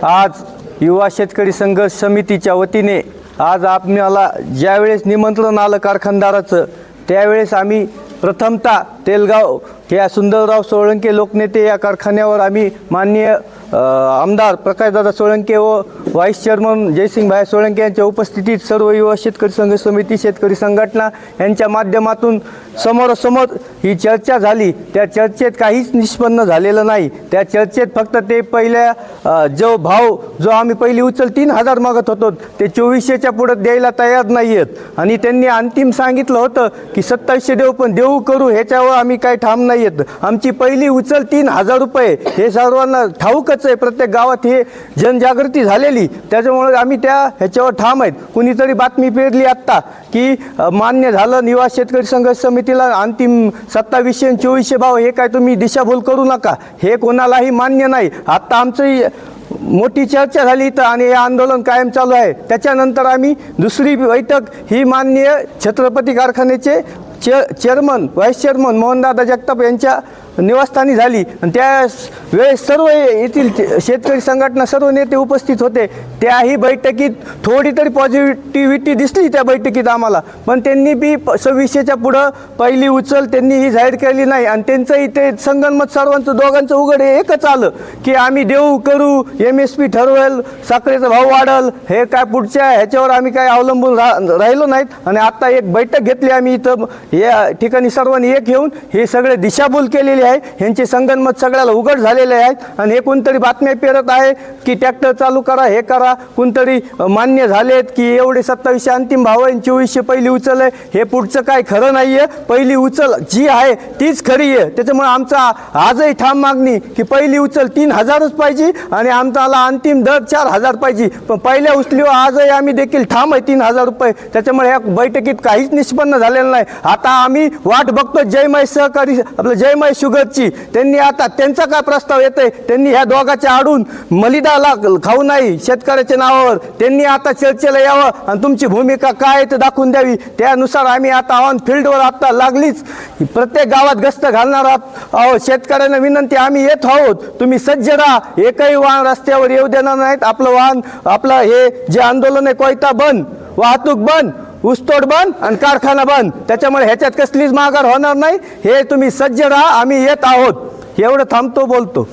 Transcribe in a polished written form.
आज युवा शेतकरी संघर्ष समितीच्या वतीने आज आपल्याला ज्यावेळेस निमंत्रण आलं कारखानदाराचं त्यावेळेस आम्ही प्रथमतः तेलगाव या सुंदरराव सोळंके लोकनेते या कारखान्यावर आम्ही माननीय आमदार प्रकाशदादा सोळंके व व्हाईस चेअरमन जयसिंगभाई सोळंके यांच्या उपस्थितीत सर्व युवा शेतकरी संघर्ष समिती शेतकरी संघटना यांच्या माध्यमातून समोरासमोर ही चर्चा झाली। त्या चर्चेत काहीच निष्पन्न झालेलं नाही। त्या चर्चेत फक्त ते पहिल्या जो भाव जो आम्ही पहिली उचल 3000 मागत होतो ते 2400च्या पुढे द्यायला तयार नाही आहेत आणि त्यांनी अंतिम सांगितलं होतं की 2700 देऊ, पण देऊ करू ह्याच्यावर आम्ही काही ठाम नाही आहेत। आमची पहिली उचल 3000 रुपये हे सर्वांना ठाऊकच आहे, प्रत्येक गावात हे जनजागृती झालेली, त्याच्यामुळे आम्ही ह्याच्यावर ठाम आहेत। कुणीतरी बातमी पेरली आत्ता की मान्य झालं युवा शेतकरी संघर्ष समितीला अंतिम 2700 आणि 2400 भाव, हे काय तुम्ही दिशाभूल करू नका, हे कोणालाही मान्य नाही। आता आमचं मोठी चर्चा झाली इथं आणि हे आंदोलन कायम चालू आहे। त्याच्यानंतर आम्ही दुसरी बैठक ही माननीय छत्रपती कारखान्याचे चेअरमन व्हाईस चेअरमन मोहनदादा जगताप यांच्या निवासस्थानी झाली आणि त्या वेळेस सर्व येथील शेतकरी संघटना सर्व नेते उपस्थित होते। त्याही बैठकीत थोडी तरी पॉझिटिव्हिटी दिसली त्या बैठकीत आम्हाला, पण त्यांनी बी 2600च्या पुढं पहिली उचल त्यांनी ही जाहीर केली नाही आणि त्यांचंही ते संगनमत सर्वांचं दोघांचं उघड एकच आलं की आम्ही देऊ करू, MSP ठरवेल, साखरेचा भाव वाढल, हे काय पुढच्या ह्याच्यावर आम्ही काय अवलंबून राहिलो नाहीत। आणि आता एक बैठक घेतली आम्ही इथं या ठिकाणी सर्वांनी एक घेऊन हे सगळे दिशाभूल केलेली आहे, ह्यांचे संगनमत सगळ्याला उघड झालेले आहेत आणि हे कोणतरी बातम्या पेरत आहे की ट्रॅक्टर चालू करा, हे करा, कोणतरी मान्य झालेत की एवढे 2700 अंतिम भाव आहे, 2400 पहिली उचल आहे, हे पुढचं काय खरं नाही आहे। पहिली उचल जी आहे तीच खरी आहे। त्याच्यामुळे आमचा आजही ठाम मागणी की पहिली उचल 3000च पाहिजे आणि आमचाला अंतिम दर 4000 पाहिजे, पण पहिल्या उचलीवर आजही आम्ही देखील ठाम आहे 3000 रुपये। त्याच्यामुळे ह्या बैठकीत काहीच निष्पन्न झालेलं नाही। आता आम्ही वाट बघतो जयमाई सहकारी आपलं जयमाई शुगरची, त्यांनी आता त्यांचा काय प्रस्ताव येतोय, त्यांनी ह्या दोघाच्या आडून मलिदाला खाऊ नाही शेतकऱ्याच्या नावावर, त्यांनी आता चर्चेला यावं आणि तुमची भूमिका काय आहे ते दाखवून द्यावी। त्यानुसार आम्ही आता ऑन फील्डवर आता लागलीच प्रत्येक गावात गस्त घालणार आहोत। शेतकऱ्यांना विनंती आम्ही येत आहोत, तुम्ही सज्ज राहा, एकही वाहन रस्त्यावर येऊ देणार नाहीत। आपलं वाहन आपलं हे जे आंदोलन आहे कोयता बंद, वाहतूक बंद, ऊसतोड बंद आणि कारखाना बंद, त्याच्यामुळे ह्याच्यात कसलीच माघार होणार नाही। हे तुम्ही सज्ज राहा, आम्ही येत आहोत, एवढं थांबतो बोलतो।